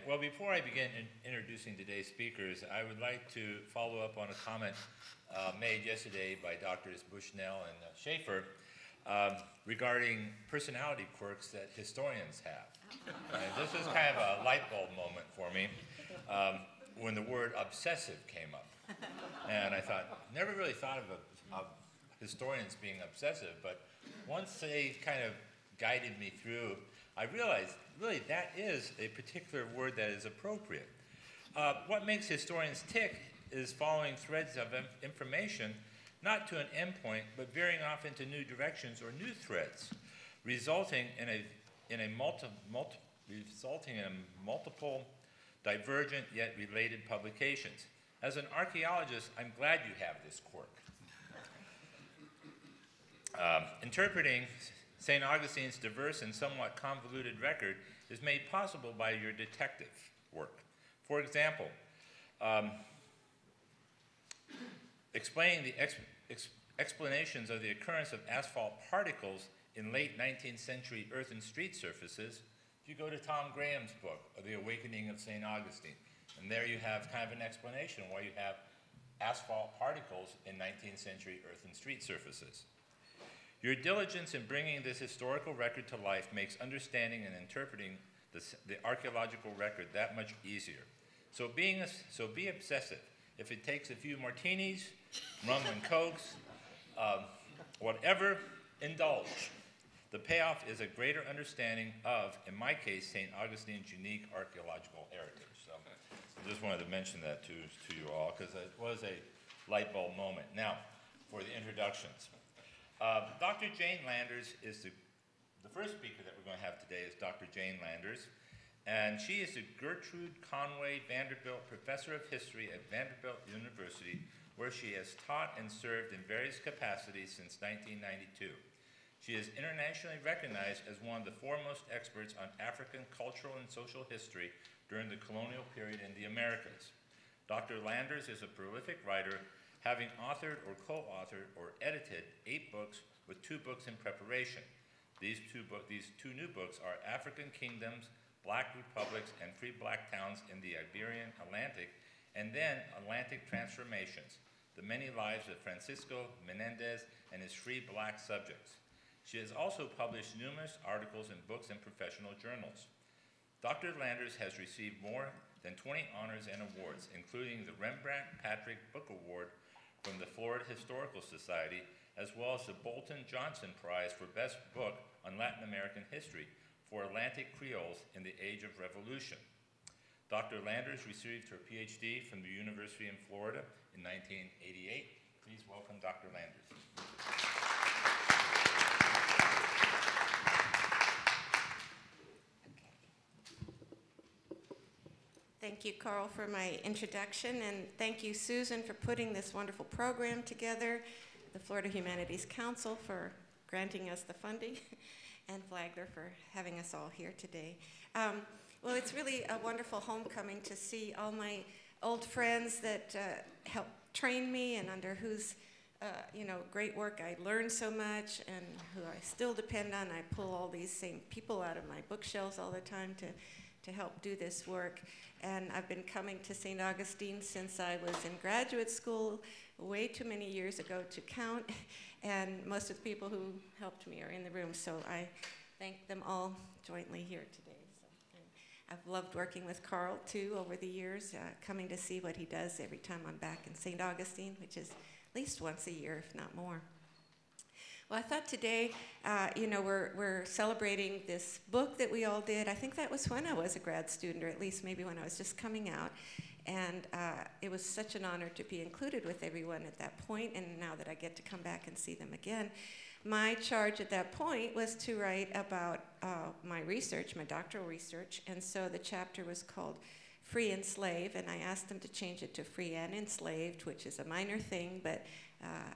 Well, before I begin introducing today's speakers, I would like to follow up on a comment made yesterday by Drs. Bushnell and Schaefer regarding personality quirks that historians have. This is kind of a light bulb moment for me when the word obsessive came up. And I thought, never really thought of historians being obsessive, but once they kind of guided me through, I realized, really, that is a particular word that is appropriate. What makes historians tick is following threads of information, not to an endpoint, but veering off into new directions or new threads, resulting in multiple divergent yet related publications. As an archaeologist, I'm glad you have this quirk. Interpreting St. Augustine's diverse and somewhat convoluted record is made possible by your detective work. For example, explaining the explanations of the occurrence of asphalt particles in late 19th century earth and street surfaces, if you go to Tom Graham's book, The Awakening of St. Augustine, and there you have kind of an explanation why you have asphalt particles in 19th century earth and street surfaces. Your diligence in bringing this historical record to life makes understanding and interpreting the archaeological record that much easier. So be obsessive. If it takes a few martinis, rum and cokes, whatever, indulge. The payoff is a greater understanding of, in my case, St. Augustine's unique archaeological heritage. So I just wanted to mention that to you all because it was a light bulb moment. Now, for the introductions. Dr. Jane Landers is the first speaker that we're going to have today is Dr. Jane Landers, and she is the Gertrude Conway Vanderbilt Professor of History at Vanderbilt University, where she has taught and served in various capacities since 1992. She is internationally recognized as one of the foremost experts on African cultural and social history during the colonial period in the Americas. Dr. Landers is a prolific writer, having authored or co-authored or edited 8 books with 2 books in preparation. These two new books are African Kingdoms, Black Republics, and Free Black Towns in the Iberian Atlantic, and then Atlantic Transformations, The Many Lives of Francisco Menendez and His Free Black Subjects. She has also published numerous articles in books and professional journals. Dr. Landers has received more than 20 honors and awards, including the Rembrandt Patrick Book Award from the Florida Historical Society, as well as the Bolton Johnson Prize for Best Book on Latin American History for Atlantic Creoles in the Age of Revolution. Dr. Landers received her PhD from the University in Florida in 1988. Please welcome Dr. Landers. Thank you, Carl, for my introduction, and thank you, Susan, for putting this wonderful program together, the Florida Humanities Council for granting us the funding, and Flagler for having us all here today. Well, it's really a wonderful homecoming to see all my old friends that helped train me and under whose great work I learned so much and who I still depend on. I pull all these same people out of my bookshelves all the time to help do this work. And I've been coming to St. Augustine since I was in graduate school, way too many years ago to count. And most of the people who helped me are in the room, so I thank them all jointly here today. So, I've loved working with Carl, too, over the years, coming to see what he does every time I'm back in St. Augustine, which is at least once a year, if not more. Well, I thought today, we're celebrating this book that we all did. I think that was when I was a grad student, or at least maybe when I was just coming out. And it was such an honor to be included with everyone at that point, and now that I get to come back and see them again. My charge at that point was to write about my research, my doctoral research, and so the chapter was called Free and Slave, and I asked them to change it to Free and Enslaved, which is a minor thing, but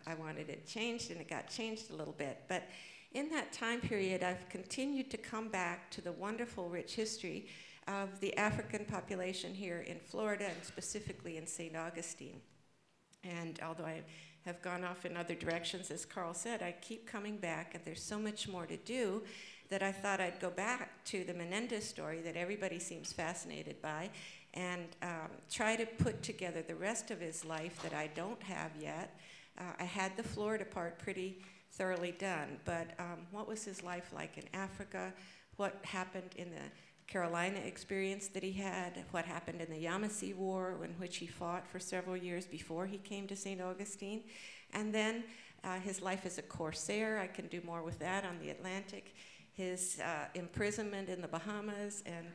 I wanted it changed, and it got changed a little bit. But in that time period, I've continued to come back to the wonderful, rich history of the African population here in Florida, and specifically in St. Augustine. And although I have gone off in other directions, as Carl said, I keep coming back, and there's so much more to do that I thought I'd go back to the Menendez story that everybody seems fascinated by and try to put together the rest of his life that I don't have yet. I had the Florida part pretty thoroughly done, but what was his life like in Africa? What happened in the Carolina experience that he had? What happened in the Yamasee War, in which he fought for several years before he came to St. Augustine? And then his life as a corsair, I can do more with that on the Atlantic. His imprisonment in the Bahamas and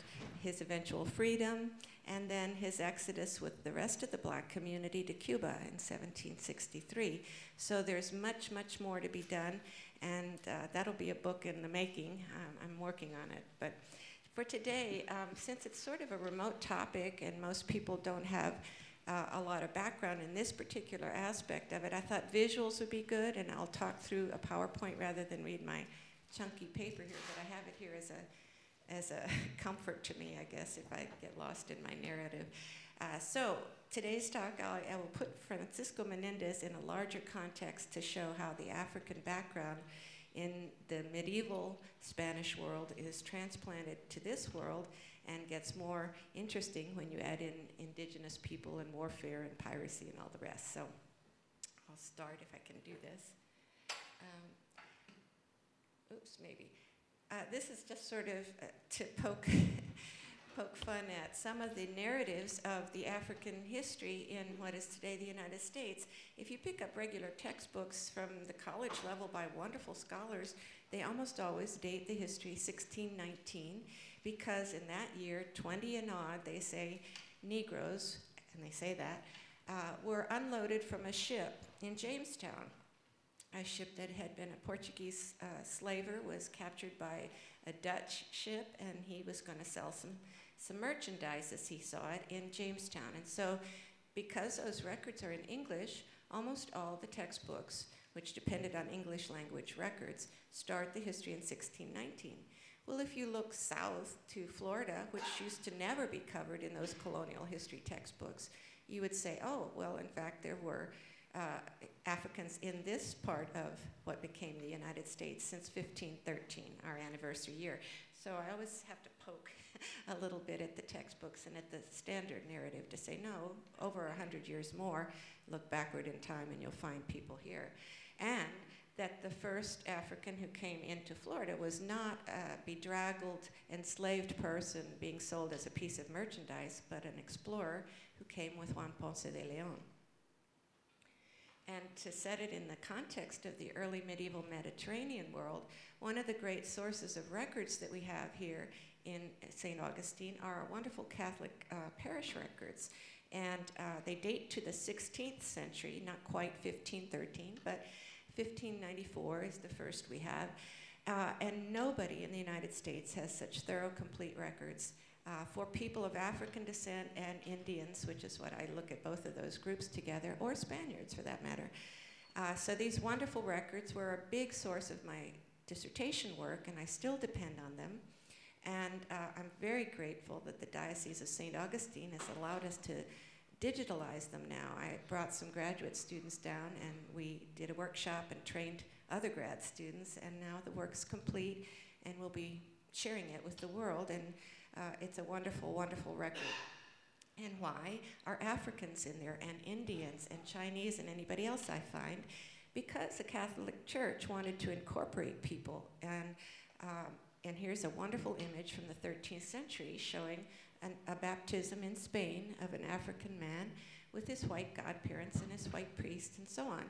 his eventual freedom, and then his exodus with the rest of the black community to Cuba in 1763. So there's much, much more to be done, and that'll be a book in the making. I'm working on it. But for today, since it's sort of a remote topic and most people don't have a lot of background in this particular aspect of it, I thought visuals would be good, and I'll talk through a PowerPoint rather than read my chunky paper here, but I have it here as a comfort to me, I guess, if I get lost in my narrative. So today's talk, I will put Francisco Menendez in a larger context to show how the African background in the medieval Spanish world is transplanted to this world and gets more interesting when you add in indigenous people and warfare and piracy and all the rest. So I'll start if I can do this. Oops, maybe. This is just sort of to poke fun at some of the narratives of the African history in what is today the United States. If you pick up regular textbooks from the college level by wonderful scholars, they almost always date the history 1619, because in that year, 20 and odd, they say Negroes, and they say that, were unloaded from a ship in Jamestown. A ship that had been a Portuguese slaver was captured by a Dutch ship, and he was going to sell some merchandise as he saw it in Jamestown. And so because those records are in English, almost all the textbooks, which depended on English language records, start the history in 1619. Well, if you look south to Florida, which used to never be covered in those colonial history textbooks, you would say, oh, well, in fact, there were Africans in this part of what became the United States since 1513, our anniversary year. So I always have to poke a little bit at the textbooks and at the standard narrative to say, no, over 100 years more, look backward in time and you'll find people here. And that the first African who came into Florida was not a bedraggled, enslaved person being sold as a piece of merchandise, but an explorer who came with Juan Ponce de Leon. And to set it in the context of the early medieval Mediterranean world, one of the great sources of records that we have here in St. Augustine are wonderful Catholic parish records. And they date to the 16th century, not quite 1513, but 1594 is the first we have. And nobody in the United States has such thorough, complete records for people of African descent and Indians, which is what I look at both of those groups together, or Spaniards for that matter. So these wonderful records were a big source of my dissertation work, and I still depend on them. And I'm very grateful that the Diocese of St. Augustine has allowed us to digitalize them now. I brought some graduate students down, and we did a workshop and trained other grad students, and now the work's complete, and we'll be sharing it with the world. And it's a wonderful, wonderful record. And why are Africans in there, and Indians, and Chinese, and anybody else I find? Because the Catholic Church wanted to incorporate people. And here's a wonderful image from the 13th century showing a baptism in Spain of an African man with his white godparents and his white priest and so on.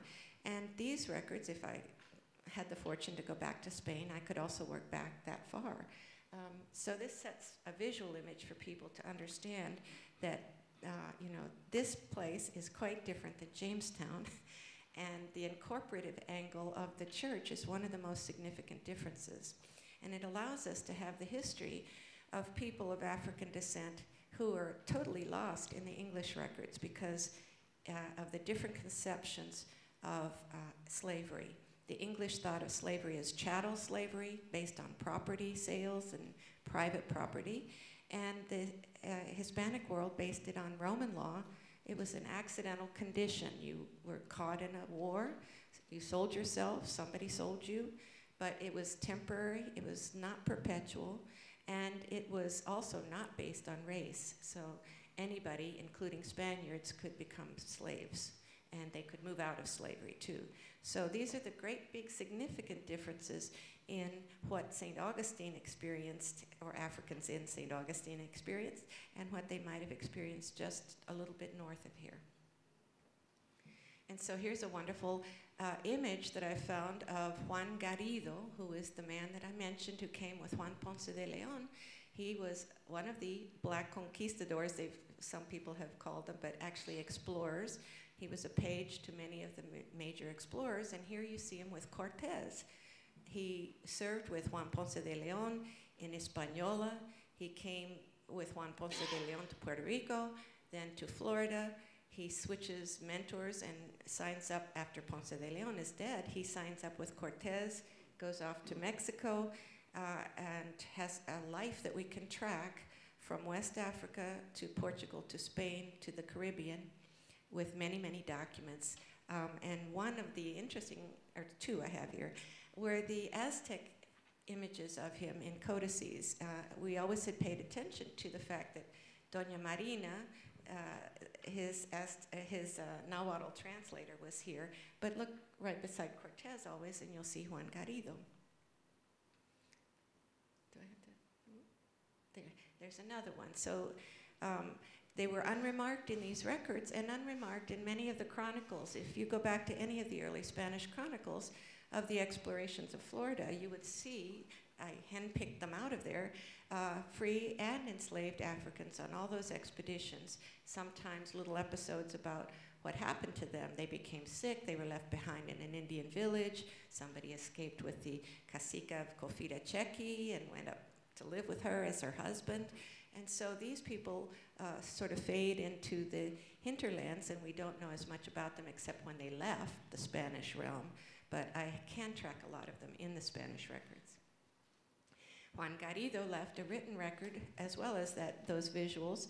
And these records, if I had the fortune to go back to Spain, I could also work back that far. So this sets a visual image for people to understand that this place is quite different than Jamestown, and the incorporative angle of the church is one of the most significant differences. And it allows us to have the history of people of African descent who are totally lost in the English records because of the different conceptions of slavery. The English thought of slavery as chattel slavery based on property sales and private property. And the Hispanic world based it on Roman law. It was an accidental condition. You were caught in a war, you sold yourself, somebody sold you but it was temporary, it was not perpetual, and it was also not based on race. So anybody, including Spaniards, could become slaves, and they could move out of slavery too. So these are the great big significant differences in what St. Augustine experienced, or Africans in St. Augustine experienced, and what they might have experienced just a little bit north of here. And so here's a wonderful image that I found of Juan Garrido, who is the man that I mentioned who came with Juan Ponce de Leon. He was one of the black conquistadors, some people have called them, but actually explorers. He was a page to many of the major explorers, and here you see him with Cortez. He served with Juan Ponce de Leon in Hispaniola. He came with Juan Ponce de Leon to Puerto Rico, then to Florida. He switches mentors and signs up after Ponce de Leon is dead. He signs up with Cortez, goes off to Mexico, and has a life that we can track from West Africa to Portugal to Spain to the Caribbean with many, many documents. And one of the interesting, or two I have here, were the Aztec images of him in codices. We always had paid attention to the fact that Doña Marina, his Nahuatl translator, was here, but look right beside Cortez always, and you'll see Juan Garrido. Do I have to? There's another one. So they were unremarked in these records and unremarked in many of the chronicles. If you go back to any of the early Spanish chronicles of the explorations of Florida, you would see, I handpicked them out of there, free and enslaved Africans on all those expeditions. Sometimes little episodes about what happened to them. They became sick, they were left behind in an Indian village, somebody escaped with the cacica of Cofita Chequi and went up to live with her as her husband. And so these people sort of fade into the hinterlands, and we don't know as much about them except when they left the Spanish realm. But I can track a lot of them in the Spanish records. Juan Garrido left a written record as well as those visuals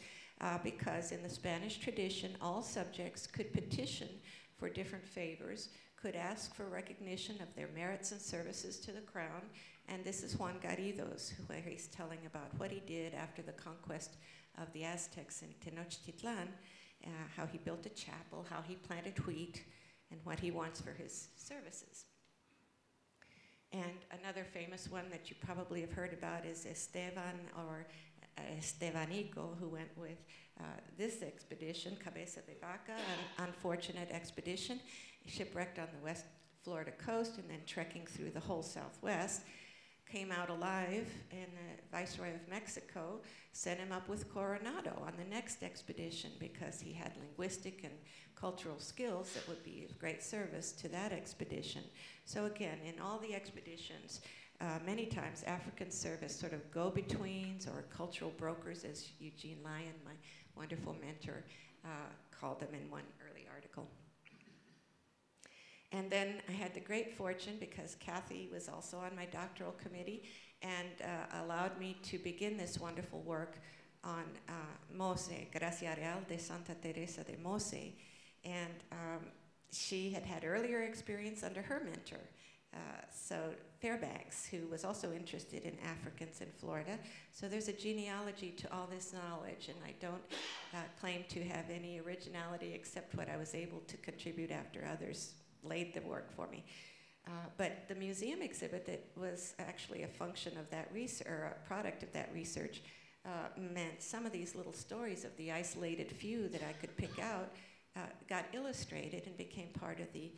because in the Spanish tradition, all subjects could petition for different favors, could ask for recognition of their merits and services to the crown. And this is Juan Garrido's, where he's telling about what he did after the conquest of the Aztecs in Tenochtitlan, how he built a chapel, how he planted wheat, and what he wants for his services. And another famous one that you probably have heard about is Esteban, or Estevanico, who went with this expedition, Cabeza de Vaca, an unfortunate expedition, shipwrecked on the West Florida coast and then trekking through the whole Southwest. Came out alive, and the Viceroy of Mexico sent him up with Coronado on the next expedition because he had linguistic and cultural skills that would be of great service to that expedition. So again, in all the expeditions, many times Africans serve as sort of go-betweens or cultural brokers, as Eugene Lyon, my wonderful mentor, called them in one early article. And then I had the great fortune, because Kathy was also on my doctoral committee and allowed me to begin this wonderful work on Mose, Gracia Real de Santa Teresa de Mose. And she had had earlier experience under her mentor, so Fairbanks, who was also interested in Africans in Florida. So there's a genealogy to all this knowledge, and I don't claim to have any originality except what I was able to contribute after others laid the work for me. But the museum exhibit that was actually a function of that research, or a product of that research, meant some of these little stories of the isolated few that I could pick out got illustrated and became part of the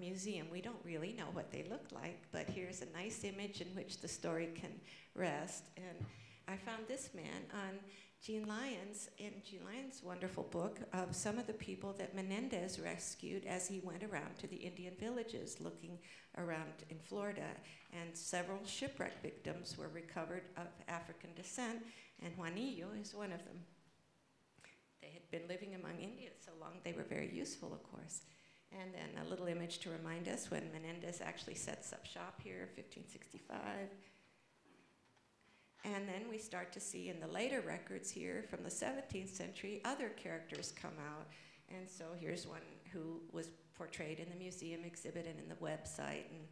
museum. We don't really know what they look like, but here's a nice image in which the story can rest. And I found this man on Gene Lyons, in Gene Lyons' wonderful book, of some of the people that Menendez rescued as he went around to the Indian villages looking around in Florida. And several shipwreck victims were recovered of African descent, and Juanillo is one of them. They had been living among Indians so long, they were very useful, of course. And then a little image to remind us when Menendez actually sets up shop here, 1565. And then we start to see in the later records here from the 17th century, other characters come out. And so here's one who was portrayed in the museum exhibit and in the website, and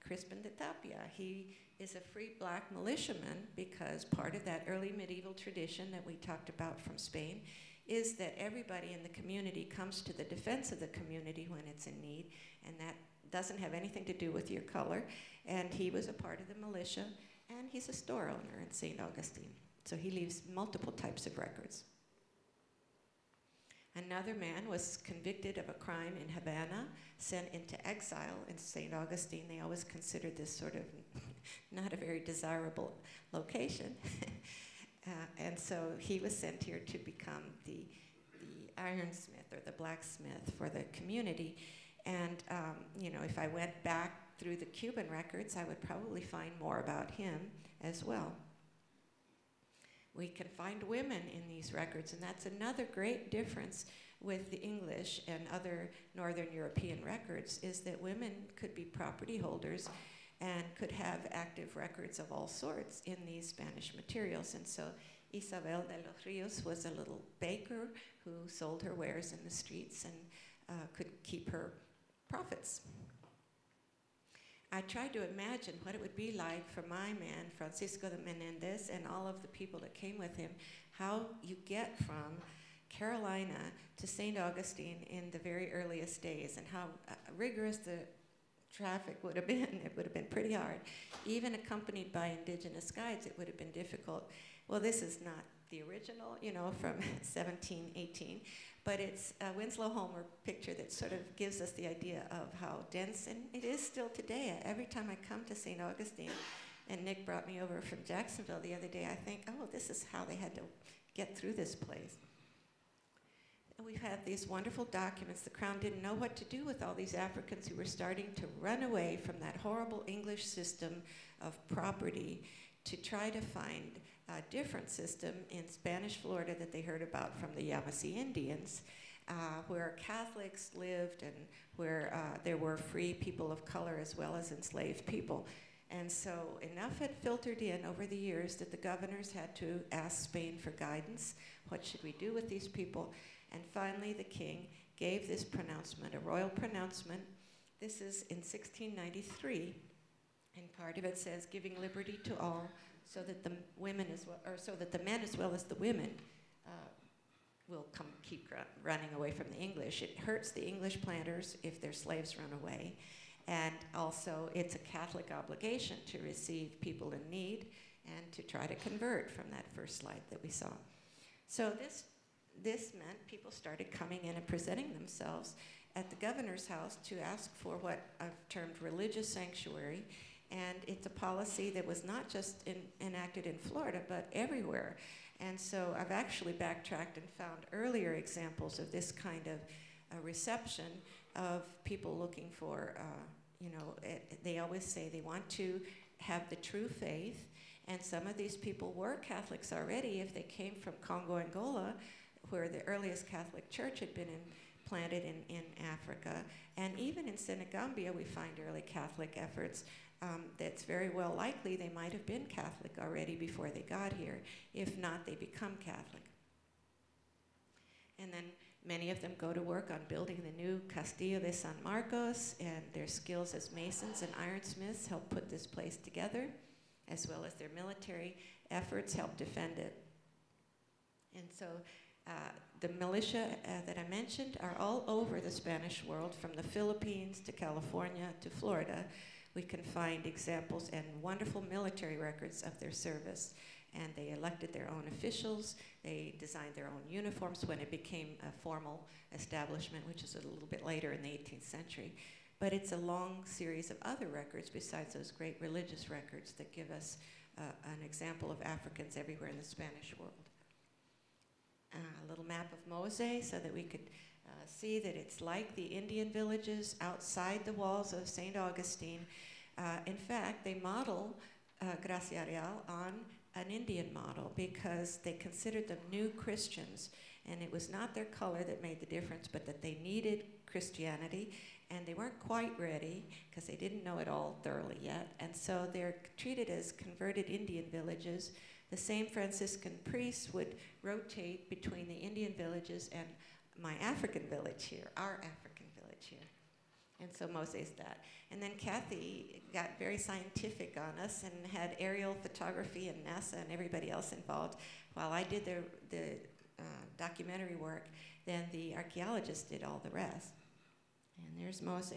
Crispin de Tapia. He is a free black militiaman because part of that early medieval tradition that we talked about from Spain is that everybody in the community comes to the defense of the community when it's in need, and that doesn't have anything to do with your color. And he was a part of the militia, and he's a store owner in St. Augustine. So he leaves multiple types of records. Another man was convicted of a crime in Havana, sent into exile in St. Augustine. They always considered this sort of not a very desirable location. And so he was sent here to become the ironsmith or the blacksmith for the community. And you know, if I went back through the Cuban records, I would probably find more about him as well. We can find women in these records, and that's another great difference with the English and other Northern European records, is that women could be property holders and could have active records of all sorts in these Spanish materials. And so Isabel de los Rios was a little baker who sold her wares in the streets and could keep her profits. I tried to imagine what it would be like for my man, Francisco de Menendez, and all of the people that came with him, how you get from Carolina to St. Augustine in the very earliest days, and how rigorous the traffic would have been. It would have been pretty hard. Even accompanied by indigenous guides, it would have been difficult. Well, this is not the original, you know, from 1718, but it's a Winslow Homer picture that sort of gives us the idea of how dense, and it is still today. Every time I come to St. Augustine, and Nick brought me over from Jacksonville the other day, I think, oh, this is how they had to get through this place. And we've had these wonderful documents. The Crown didn't know what to do with all these Africans who were starting to run away from that horrible English system of property to try to find a different system in Spanish Florida that they heard about from the Yamasee Indians, where Catholics lived and where there were free people of color as well as enslaved people. And so enough had filtered in over the years that the governors had to ask Spain for guidance. What should we do with these people? And finally, the king gave this pronouncement, a royal pronouncement. This is in 1693, and part of it says, giving liberty to all, so that the women as well, or so that the men as well as the women will keep running away from the English. It hurts the English planters if their slaves run away, and also it's a Catholic obligation to receive people in need and to try to convert from that first slide that we saw. So this meant people started coming in and presenting themselves at the governor's house to ask for what I've termed religious sanctuary. And it's a policy that was not just enacted in Florida, but everywhere. And so I've actually backtracked and found earlier examples of this kind of reception of people looking for, you know, they always say they want to have the true faith. And some of these people were Catholics already if they came from Congo, Angola, where the earliest Catholic church had been planted in Africa. And even in Senegambia, we find early Catholic efforts. That's very well likely they might have been Catholic already before they got here. If not, they become Catholic. And then many of them go to work on building the new Castillo de San Marcos, and their skills as masons and ironsmiths help put this place together, as well as their military efforts help defend it. And so the militia that I mentioned are all over the Spanish world, from the Philippines to California to Florida. We can find examples and wonderful military records of their service. And they elected their own officials. They designed their own uniforms when it became a formal establishment, which is a little bit later in the 18th century. But it's a long series of other records besides those great religious records that give us an example of Africans everywhere in the Spanish world. A little map of Mose so that we could see that it's like the Indian villages outside the walls of St. Augustine. In fact, they model Gracia Real on an Indian model because they considered them new Christians, and it was not their color that made the difference, but that they needed Christianity, and they weren't quite ready because they didn't know it all thoroughly yet, and so they're treated as converted Indian villages. The same Franciscan priests would rotate between the Indian villages and my African village here, our African village here. And so Mose's that. And then Kathy got very scientific on us and had aerial photography and NASA and everybody else involved. While I did the documentary work, then the archaeologists did all the rest. And there's Mose.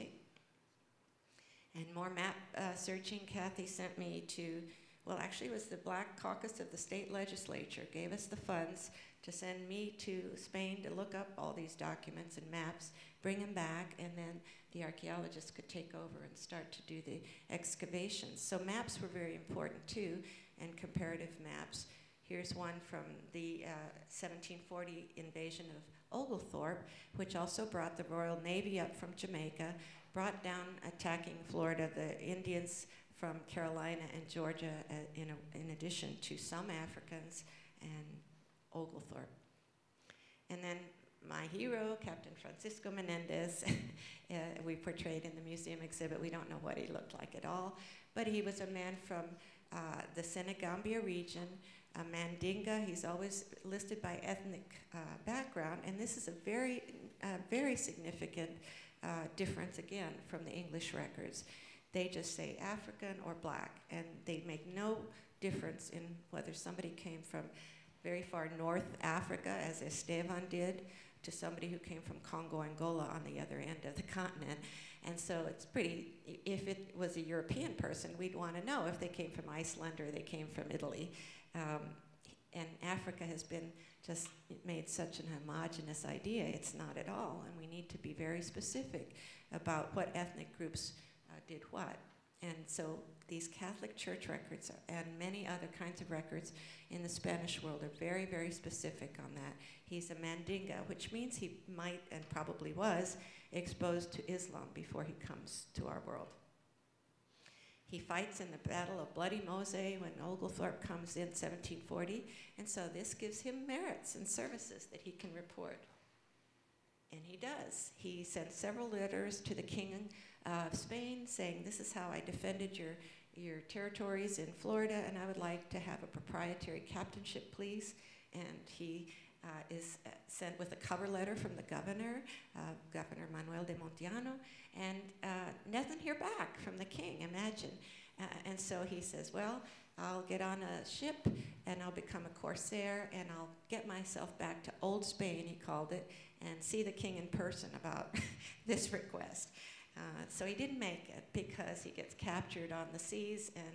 And more map searching. Kathy sent me to, well, actually it was the Black Caucus of the state legislature gave us the funds to send me to Spain to look up all these documents and maps, bring them back, and then the archaeologists could take over and start to do the excavations. So maps were very important too, and comparative maps. Here's one from the 1740 invasion of Oglethorpe, which also brought the Royal Navy up from Jamaica, brought down attacking Florida, the Indians from Carolina and Georgia, in addition to some Africans and Oglethorpe. And then my hero, Captain Francisco Menendez, we portrayed in the museum exhibit. We don't know what he looked like at all, but he was a man from the Senegambia region, a Mandinga. He's always listed by ethnic background, and this is a very significant difference, again, from the English records. They just say African or black, and they make no difference in whether somebody came from very far North Africa, as Esteban did, to somebody who came from Congo, Angola on the other end of the continent. And so it's pretty, if it was a European person, we'd want to know if they came from Iceland or they came from Italy. And Africa has been just made such an homogenous idea. It's not at all, and we need to be very specific about what ethnic groups did what. And so these Catholic Church records and many other kinds of records in the Spanish world are very, very specific on that. He's a Mandinga, which means he might and probably was exposed to Islam before he comes to our world. He fights in the Battle of Bloody Mose when Oglethorpe comes in 1740, and so this gives him merits and services that he can report. And he does. He sends several letters to the King of Spain saying, this is how I defended your territories in Florida, and I would like to have a proprietary captainship, please. And he is sent with a cover letter from the governor, Governor Manuel de Montiano, and nothing here back from the king, imagine. And so he says, well, I'll get on a ship and I'll become a corsair and I'll get myself back to Old Spain, he called it, and see the king in person about this request. So he didn't make it because he gets captured on the seas and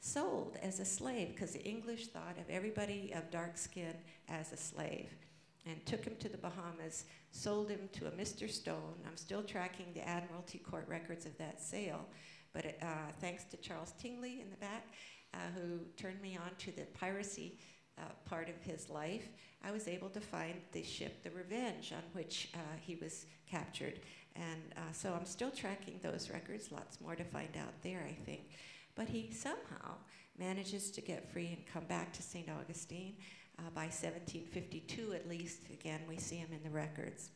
sold as a slave, because the English thought of everybody of dark skin as a slave, and took him to the Bahamas, sold him to a Mr. Stone. I'm still tracking the Admiralty Court records of that sale, but thanks to Charles Tingley in the back, who turned me on to the piracy part of his life, I was able to find the ship, the Revenge, on which he was captured. And so I'm still tracking those records, lots more to find out there, I think. But he somehow manages to get free and come back to St. Augustine. By 1752, at least, again, we see him in the records.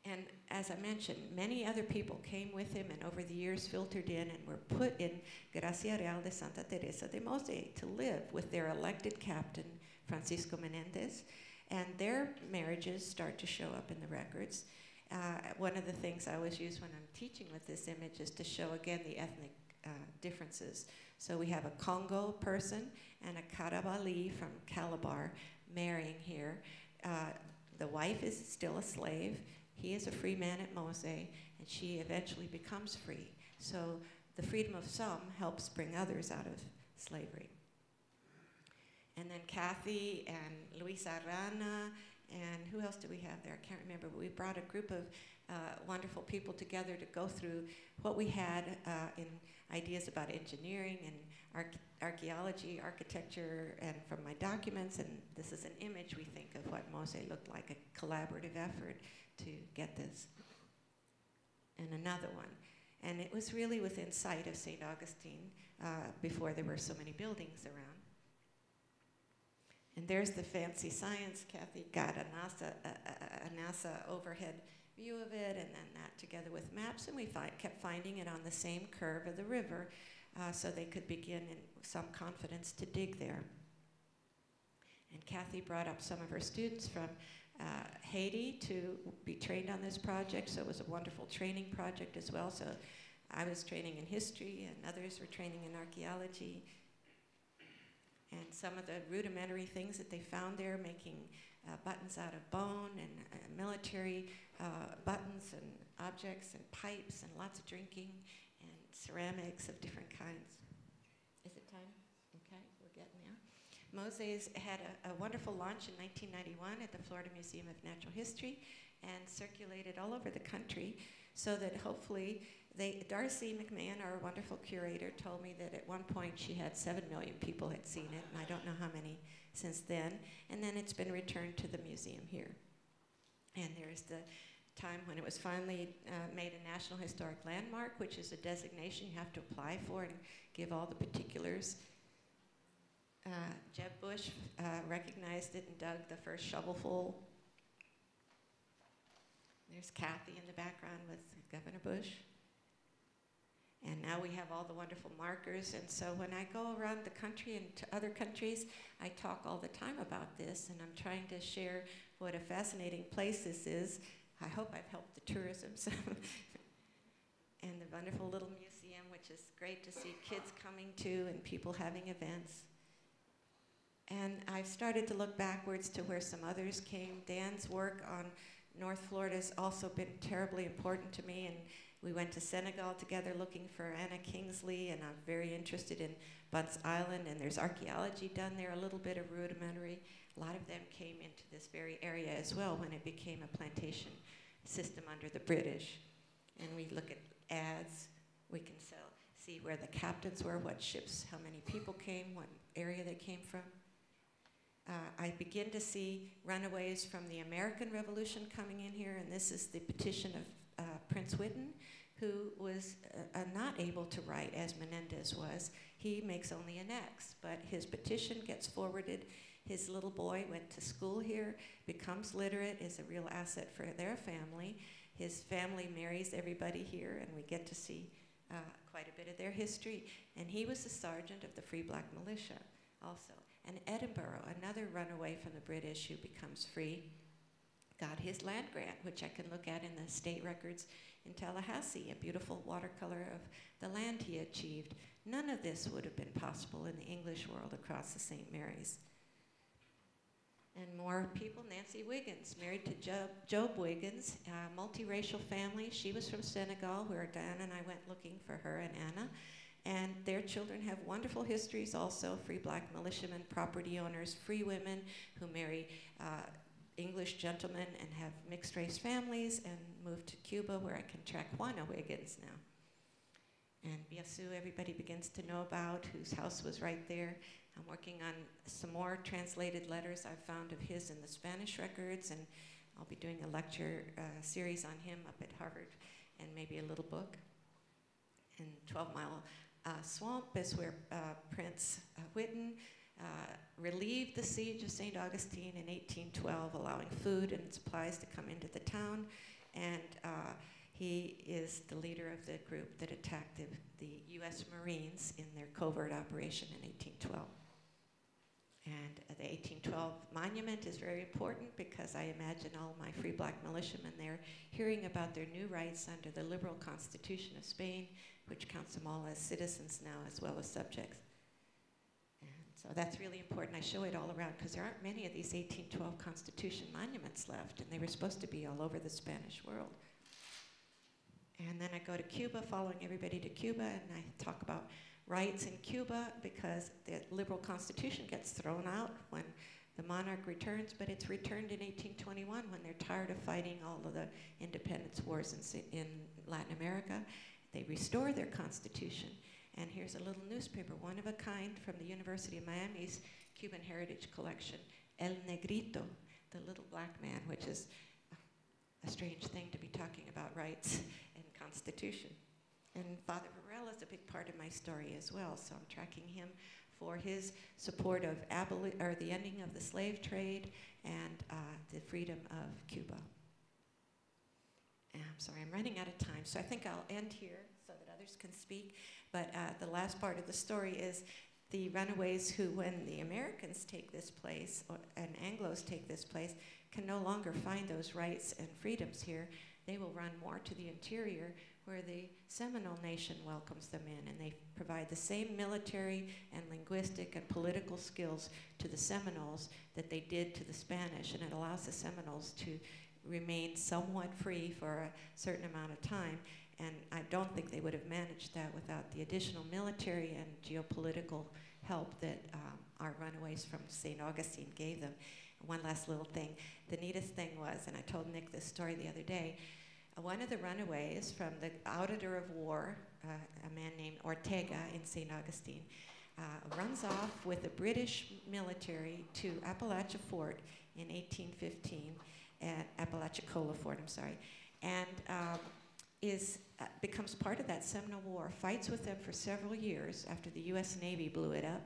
And as I mentioned, many other people came with him and over the years filtered in and were put in Gracia Real de Santa Teresa de Mose to live with their elected captain, Francisco Menendez. And their marriages start to show up in the records. One of the things I always use when I'm teaching with this image is to show, again, the ethnic differences. So we have a Congo person and a Karabali from Calabar marrying here. The wife is still a slave. He is a free man at Mose, and she eventually becomes free. So the freedom of some helps bring others out of slavery. And then Kathy and Luisa Arana, and who else do we have there? I can't remember, but we brought a group of wonderful people together to go through what we had in ideas about engineering and archaeology, architecture, and from my documents, and this is an image, we think, of what Mose looked like, a collaborative effort to get this. And another one. And it was really within sight of St. Augustine before there were so many buildings around. And there's the fancy science. Kathy got a NASA overhead view of it, and then that together with maps, and we kept finding it on the same curve of the river, so they could begin in some confidence to dig there. And Kathy brought up some of her students from Haiti to be trained on this project, so it was a wonderful training project as well. So I was training in history, and others were training in archaeology. And some of the rudimentary things that they found there, making buttons out of bone, and military buttons and objects and pipes, and lots of drinking, and ceramics of different kinds. Is it time? Okay, we're getting there. Moses had a wonderful launch in 1991 at the Florida Museum of Natural History and circulated all over the country so that hopefully Darcy McMahon, our wonderful curator, told me that at one point she had 7 million people had seen it, and I don't know how many since then. And then it's been returned to the museum here. And there's the time when it was finally made a National Historic Landmark, which is a designation you have to apply for and give all the particulars. Jeb Bush recognized it and dug the first shovelful. There's Kathy in the background with Governor Bush. And now we have all the wonderful markers. And so when I go around the country and to other countries, I talk all the time about this. And I'm trying to share what a fascinating place this is. I hope I've helped the tourism some. And the wonderful little museum, which is great to see kids coming to and people having events. And I've started to look backwards to where some others came. Dan's work on North Florida has also been terribly important to me, and we went to Senegal together looking for Anna Kingsley, and I'm very interested in Bunce Island, and there's archaeology done there, a little bit of rudimentary. A lot of them came into this very area as well when it became a plantation system under the British. And we look at ads, we can see where the captains were, what ships, how many people came, what area they came from. I begin to see runaways from the American Revolution coming in here, and this is the petition of Prince Whitten, who was not able to write as Menendez was. He makes only an X, but his petition gets forwarded. His little boy went to school here, becomes literate, is a real asset for their family. His family marries everybody here, and we get to see quite a bit of their history. And he was a sergeant of the Free Black Militia also. And Edinburgh, another runaway from the British who becomes free, got his land grant, which I can look at in the state records in Tallahassee, a beautiful watercolor of the land he achieved. None of this would have been possible in the English world across the St. Mary's. And more people, Nancy Wiggins, married to Job Wiggins, a multiracial family. She was from Senegal, where Diana and I went looking for her and Anna. And their children have wonderful histories also, free black militiamen, property owners, free women who marry English gentlemen and have mixed race families, and move to Cuba where I can track Juana Wiggins now. And Biasu, everybody begins to know about, whose house was right there. I'm working on some more translated letters I've found of his in the Spanish records, and I'll be doing a lecture series on him up at Harvard, and maybe a little book. And 12 Mile Swamp is where Prince Whitten relieved the siege of St. Augustine in 1812, allowing food and supplies to come into the town. And he is the leader of the group that attacked the U.S. Marines in their covert operation in 1812. And the 1812 monument is very important because I imagine all my free black militiamen there hearing about their new rights under the liberal constitution of Spain, which counts them all as citizens now as well as subjects. And so that's really important. I show it all around because there aren't many of these 1812 Constitution monuments left, and they were supposed to be all over the Spanish world. And then I go to Cuba, following everybody to Cuba, and I talk about rights in Cuba because the liberal constitution gets thrown out when the monarch returns, but it's returned in 1821 when they're tired of fighting all of the independence wars in Latin America. They restore their constitution. And here's a little newspaper, one of a kind, from the University of Miami's Cuban Heritage Collection, El Negrito, the little black man, which is a strange thing to be talking about rights and constitution. And Father Varela is a big part of my story as well, so I'm tracking him for his support of the ending of the slave trade and the freedom of Cuba. And I'm sorry, I'm running out of time, so I think I'll end here so that others can speak. But the last part of the story is the runaways who, when the Americans take this place, and Anglos take this place, can no longer find those rights and freedoms here. They will run more to the interior, where the Seminole Nation welcomes them in, and they provide the same military and linguistic and political skills to the Seminoles that they did to the Spanish, and it allows the Seminoles to remain somewhat free for a certain amount of time. And I don't think they would have managed that without the additional military and geopolitical help that our runaways from St. Augustine gave them. One last little thing. The neatest thing was, and I told Nick this story the other day, one of the runaways from the auditor of war, a man named Ortega in St. Augustine, runs off with the British military to Appalachia Fort in 1815, Apalachicola Fort, I'm sorry, and becomes part of that Seminole War, fights with them for several years after the U.S. Navy blew it up,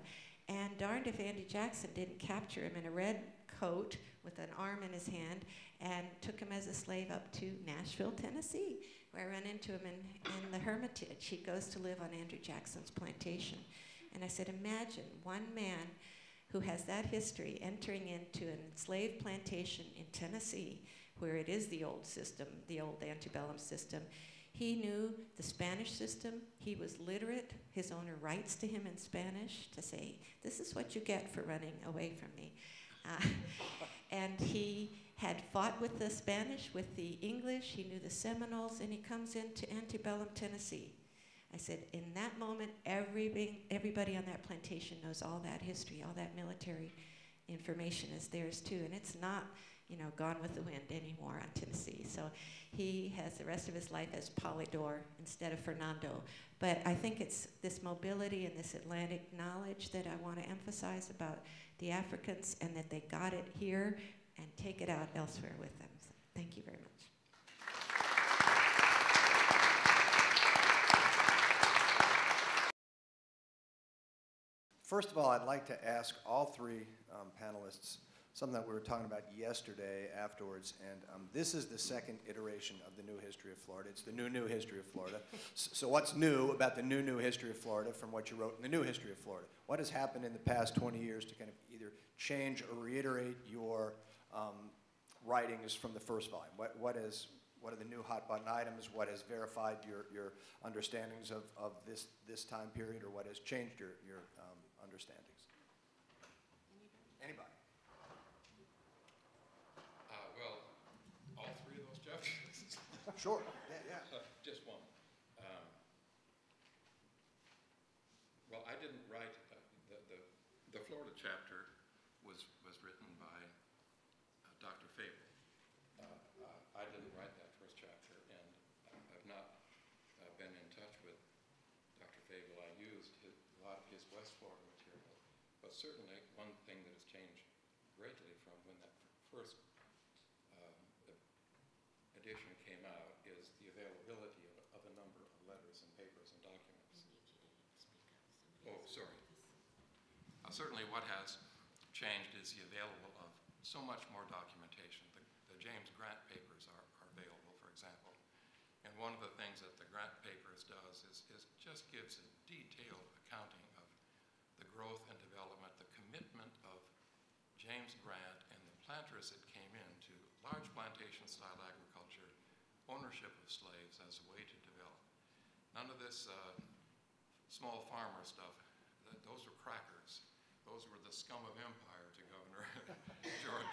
and darned if Andy Jackson didn't capture him in a red coat with an arm in his hand and took him as a slave up to Nashville, Tennessee, where I ran into him in the Hermitage. He goes to live on Andrew Jackson's plantation. And I said, imagine one man who has that history entering into an enslaved plantation in Tennessee, where it is the old system, the old antebellum system. He knew the Spanish system. He was literate. His owner writes to him in Spanish to say, this is what you get for running away from me. And he had fought with the Spanish, with the English. He knew the Seminoles, and he comes into antebellum Tennessee. I said, in that moment, everybody on that plantation knows all that history, all that military information is theirs too. And it's not, Gone with the Wind anymore on Tennessee. So he has the rest of his life as Polydor instead of Fernando. But I think it's this mobility and this Atlantic knowledge that I want to emphasize about the Africans, and that they got it here and take it out elsewhere with them. So thank you very much. First of all, I'd like to ask all three panelists something that we were talking about yesterday afterwards, and this is the second iteration of the new history of Florida. It's the new history of Florida. So what's new about the new history of Florida from what you wrote in the new history of Florida? What has happened in the past 20 years to kind of either change or reiterate your writings from the first volume? What are the new hot button items? What has verified your understandings of this time period, or what has changed your understandings? Anybody? Well, all three of those chapters? Sure, yeah. Just one. Well, I didn't write, the Florida chapter was written by Dr. Fable. I didn't write that first chapter, and I've not been in touch with Dr. Fable. I used a lot of his West Florida material, but certainly one thing that has changed greatly from when that first edition came out is the availability of a number of letters and papers and documents. Oh, sorry. Certainly what has changed is the available of so much more documentation. The James Grant papers are available, for example. And one of the things that the Grant papers does is just gives a detailed accounting of the growth and development, the commitment of James Grant and the planters that came into large plantation-style agriculture, ownership of slaves as a way to develop. None of this small farmer stuff. Those were crackers. Those were the scum of empire to Governor George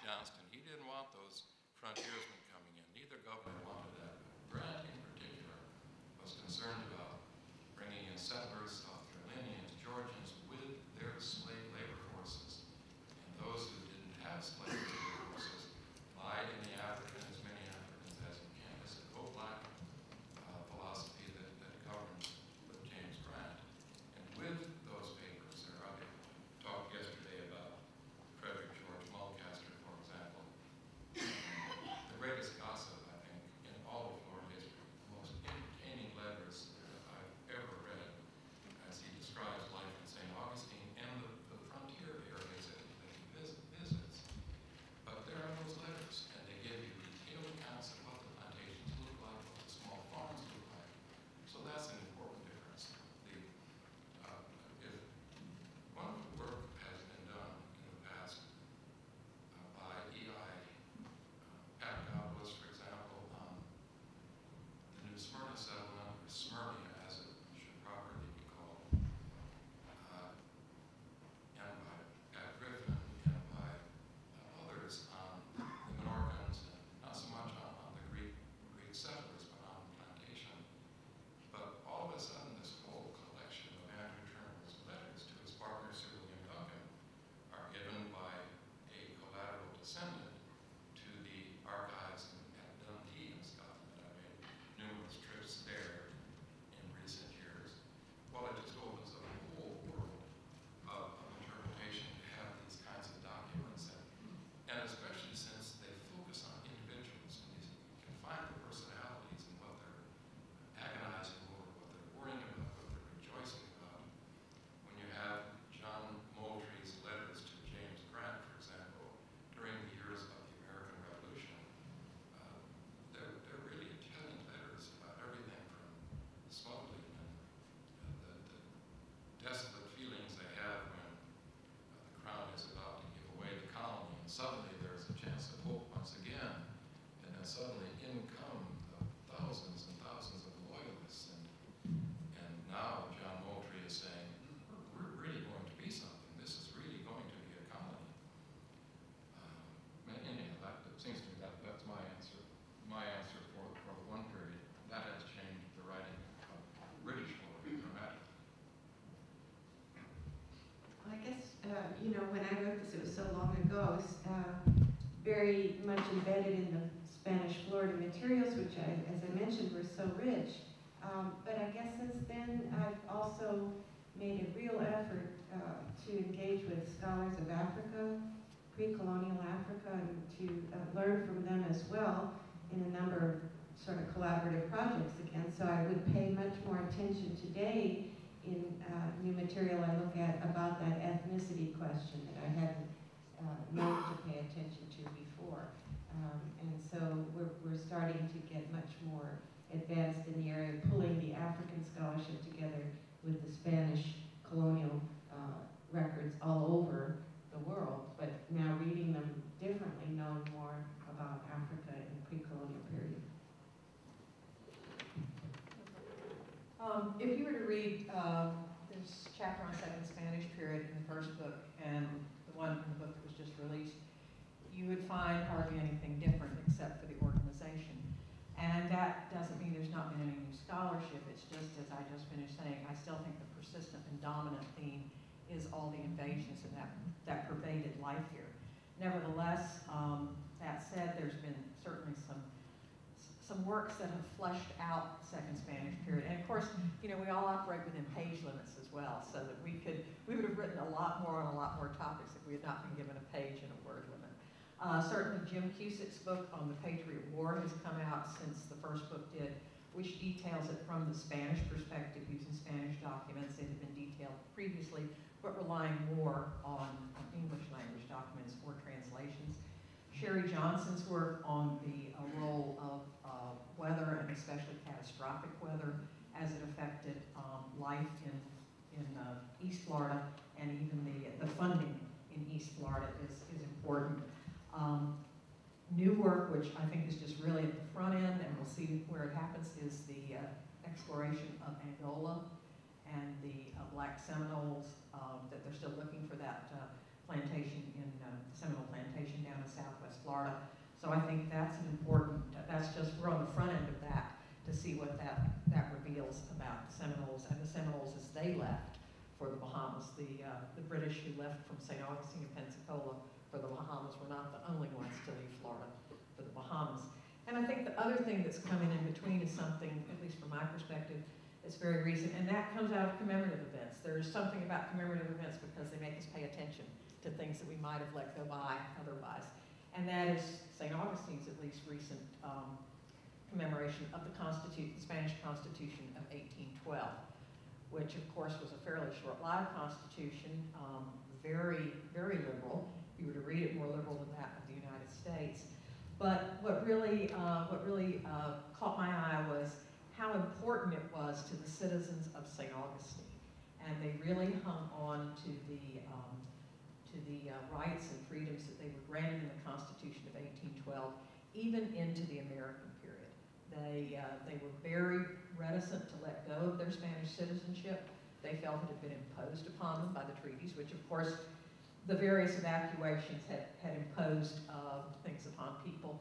Johnston. He didn't want those frontiersmen coming in. Neither governor wanted that. Grant, in particular, was concerned about bringing in settlers, South Carolinians, Georgians, with their slave labor forces. And those who didn't have slave labor forces lie in the African, as many Africans as you can. It's a go-black philosophy that governs with James Grant. And with those papers, there are others. Talked yesterday about Frederick George Mulcaster, for example. The greatest gossip, I think, in all of Florida history, the most entertaining letters that I've ever read, know, when I wrote this, it was so long ago, very much embedded in the Spanish Florida materials, which, as I mentioned, were so rich. But I guess since then, I've also made a real effort to engage with scholars of Africa, pre-colonial Africa, and to learn from them as well in a number of sort of collaborative projects again. So I would pay much more attention today in new material I look at about that ethnicity question that I hadn't known to pay attention to before. And so we're starting to get much more advanced in the area of pulling the African scholarship together with the Spanish colonial records all over the world, but now reading them differently, knowing more about Africa in the pre-colonial period. If you were to read this chapter on Second Spanish period in the first book and the one in the book that was just released, you would find hardly anything different except for the organization. And that doesn't mean there's not been any new scholarship. It's just, as I just finished saying, I still think the persistent and dominant theme is all the invasions and that pervaded life here. Nevertheless, that said, there's been certainly some works that have fleshed out the Second Spanish period. And of course, you know, we all operate within page limits as well, so that we would have written a lot more on a lot more topics if we had not been given a page and a word limit. Certainly Jim Cusick's book on the Patriot War has come out since the first book did, which details it from the Spanish perspective using Spanish documents that had been detailed previously, but relying more on English language documents or translations. Sherry Johnson's work on the role of weather, and especially catastrophic weather, as it affected life in East Florida, and even the funding in East Florida is important. New work, which I think is just really at the front end, and we'll see where it happens, is the exploration of Angola and the Black Seminoles, that they're still looking for that plantation in Seminole Plantation down in Southwest Florida. So I think that's an important, we're on the front end of that to see what that reveals about the Seminoles and the Seminoles as they left for the Bahamas. The British who left from St. Augustine and Pensacola for the Bahamas were not the only ones to leave Florida for the Bahamas. And I think the other thing that's coming in between is something, at least from my perspective, it's very recent, and that comes out of commemorative events. There's something about commemorative events because they make us pay attention to things that we might have let go by otherwise. And that is St. Augustine's at least recent commemoration of the Spanish Constitution of 1812, which of course was a fairly short-lived constitution, very, very liberal. If you were to read it, more liberal than that of the United States. But what really caught my eye was how important it was to the citizens of St. Augustine. And they really hung on to the rights and freedoms that they were granted in the Constitution of 1812, even into the American period. They were very reticent to let go of their Spanish citizenship. They felt it had been imposed upon them by the treaties, which of course the various evacuations had imposed things upon people.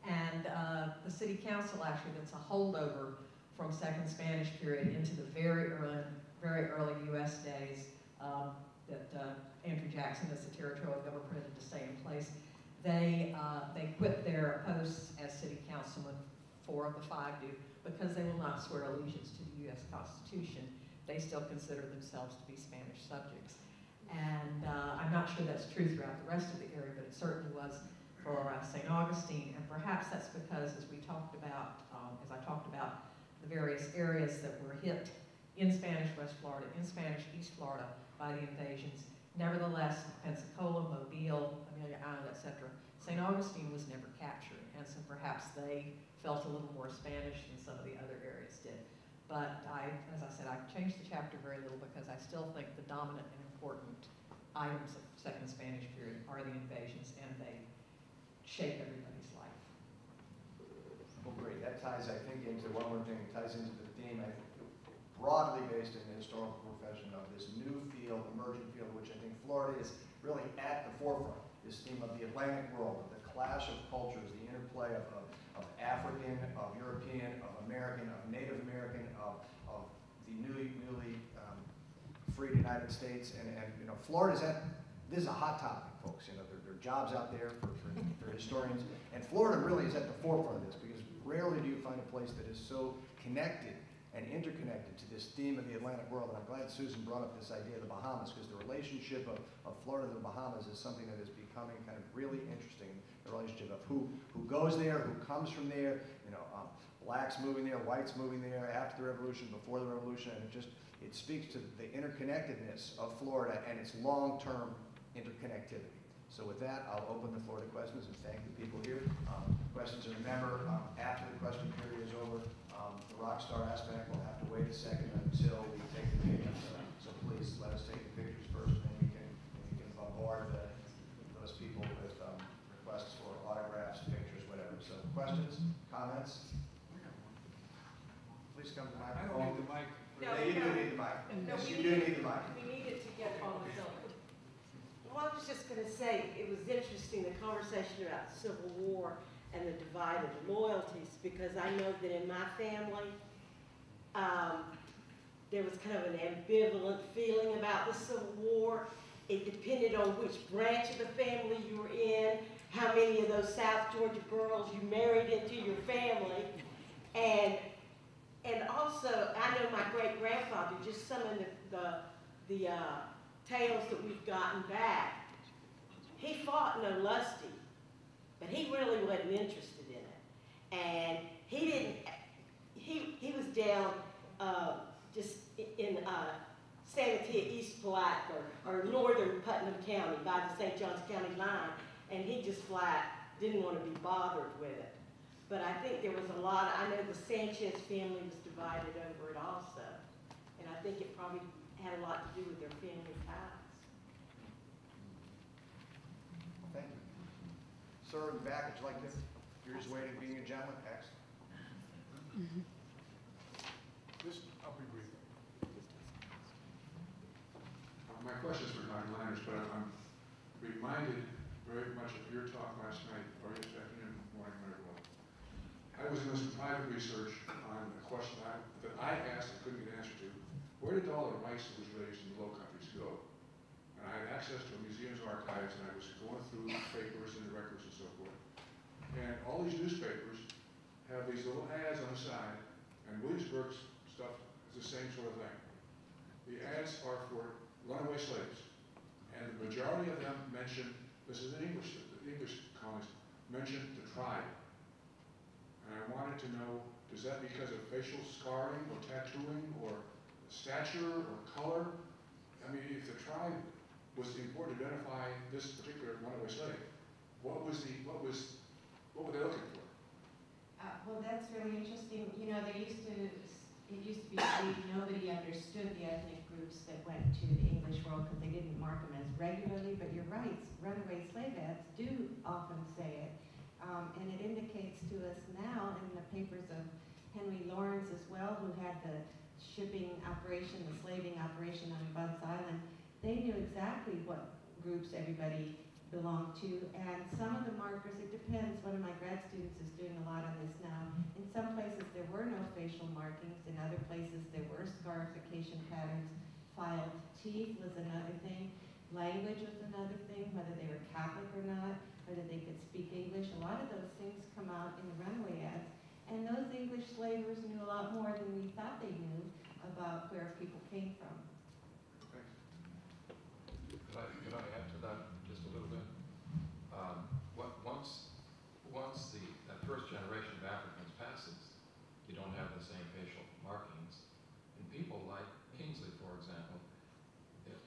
And the city council actually, that's a holdover from Second Spanish period into the very early U.S. days that Andrew Jackson, as the territorial governor, permitted to stay in place. They quit their posts as city councilmen, 4 of the 5 do, because they will not swear allegiance to the U.S. Constitution. They still consider themselves to be Spanish subjects. And I'm not sure that's true throughout the rest of the area, but it certainly was for St. Augustine. And perhaps that's because, as we talked about, as I talked about the various areas that were hit in Spanish West Florida, in Spanish East Florida by the invasions, nevertheless, Pensacola, Mobile, Amelia Island, etc., St. Augustine was never captured, and so perhaps they felt a little more Spanish than some of the other areas did. But as I said, I've changed the chapter very little because I still think the dominant and important items of Second Spanish period are the invasions, and they shape everybody's life. Well, great. That ties, I think, into one more thing. It ties into the theme, I think, broadly based in the historical profession of this new field, emerging field, which I think Florida is really at the forefront. This theme of the Atlantic world, of the clash of cultures, the interplay of African, of European, of American, of Native American, of the newly freed United States, and you know, Florida's at this is a hot topic, folks. You know, there are jobs out there for historians, and Florida really is at the forefront of this, because rarely do you find a place that is so connected and interconnected to this theme of the Atlantic world. And I'm glad Susan brought up this idea of the Bahamas, because the relationship of Florida to the Bahamas is something that is becoming kind of really interesting. The relationship of who goes there, who comes from there, you know, blacks moving there, whites moving there, after the revolution, before the revolution, and it speaks to the interconnectedness of Florida and its long-term interconnectivity. So with that, I'll open the floor to questions and thank the people here. Questions, and remember, after the question period is over, the rock star aspect will have to wait a second until we take the pictures. So please let us take the pictures first, and then we can bombard those people with requests for autographs, pictures, whatever. So questions, comments? Please come to the I microphone. don't need the mic. No, Yeah, you do need the mic. No, Yes, we you do need the mic. We need it to get on the film. Well, I was just going to say, it was interesting, the conversation about the Civil War and the divided loyalties, because I know that in my family, there was kind of an ambivalent feeling about the Civil War. It depended on which branch of the family you were in, how many of those South Georgia girls you married into your family. And also, I know my great-grandfather, just some of the tales that we've gotten back, he fought no lusty, but he really wasn't interested in it. And he didn't, he was down just in Sanatee, East Palatka, or northern Putnam County by the St. Johns County line, and he just flat didn't want to be bothered with it. But I think there was a lot, I know the Sanchez family was divided over it also, and I think it probably had a lot to do with their family ties. Thank you. Sir, in the back, would you like to, you're just waiting, being a gentleman, excellent. I'll be brief. My question is for Dr. Landers, but I'm reminded very much of your talk last night, or yesterday afternoon, morning, whatever it was. I was doing some private research on a question that I asked and couldn't get an answer to. Where did all the rice that was raised in the Low Countries go? And I had access to a museum's archives, and I was going through the papers and the records and so forth. And all these newspapers have these little ads on the side, and Williamsburg's stuff is the same sort of thing. The ads are for runaway slaves, and the majority of them mention, this is in English, the English colonies, mention the tribe. And I wanted to know, is that because of facial scarring or tattooing or stature or color? I mean, if the tribe was important to identify this particular runaway slave, what were they looking for? Well, that's really interesting. You know, it used to be believed nobody understood the ethnic groups that went to the English world because they didn't mark them as regularly, but you're right, runaway slave ads do often say it. And it indicates to us now in the papers of Henry Lawrence as well, who had the shipping operation, the slaving operation on Bunce Island. They knew exactly what groups everybody belonged to, and some of the markers, it depends. One of my grad students is doing a lot on this now. In some places there were no facial markings, in other places there were scarification patterns. Filed teeth was another thing. Language was another thing, whether they were Catholic or not, whether they could speak English. A lot of those things come out in the runaway ads. And those English slavers knew a lot more than we thought they knew about where people came from. Could I add to that just a little bit? Once that first generation of Africans passes, you don't have the same facial markings. And people like Kingsley, for example,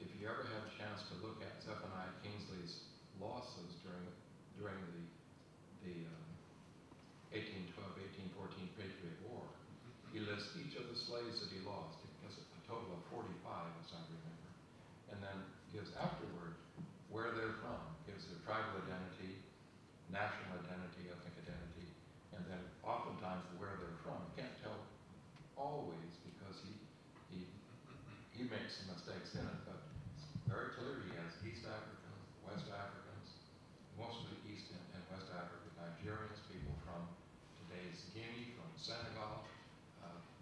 if you ever have a chance to look at Zephaniah Kingsley's losses during the 1812-1814 Patriot War, he lists each of the slaves that he lost. He has a total of 45, as I remember, and then gives afterward where they're from, gives their tribal identity, national identity, ethnic identity, and then oftentimes where they're from. You can't tell always because he makes some mistakes in it, but it's very clear he has East Africans, West Africans, most of the East and West African Nigerians, people from today's Guinea, from Senegal,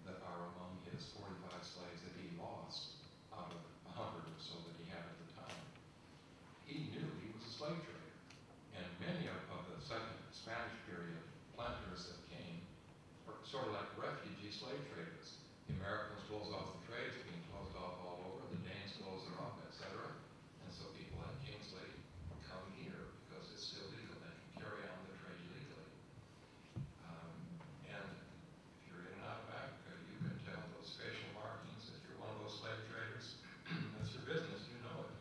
that are among his 45 slaves that he lost out of 100 or so that he had at the time. He slave trade is. The Americans close off the trade, it's being closed off all over, the Danes close it off, etc. And so people like Kingsley come here because it's still legal, they can carry on their trade legally. And if you're in and out of Africa, you can tell those facial markings. If you're one of those slave traders, that's your business, you know it.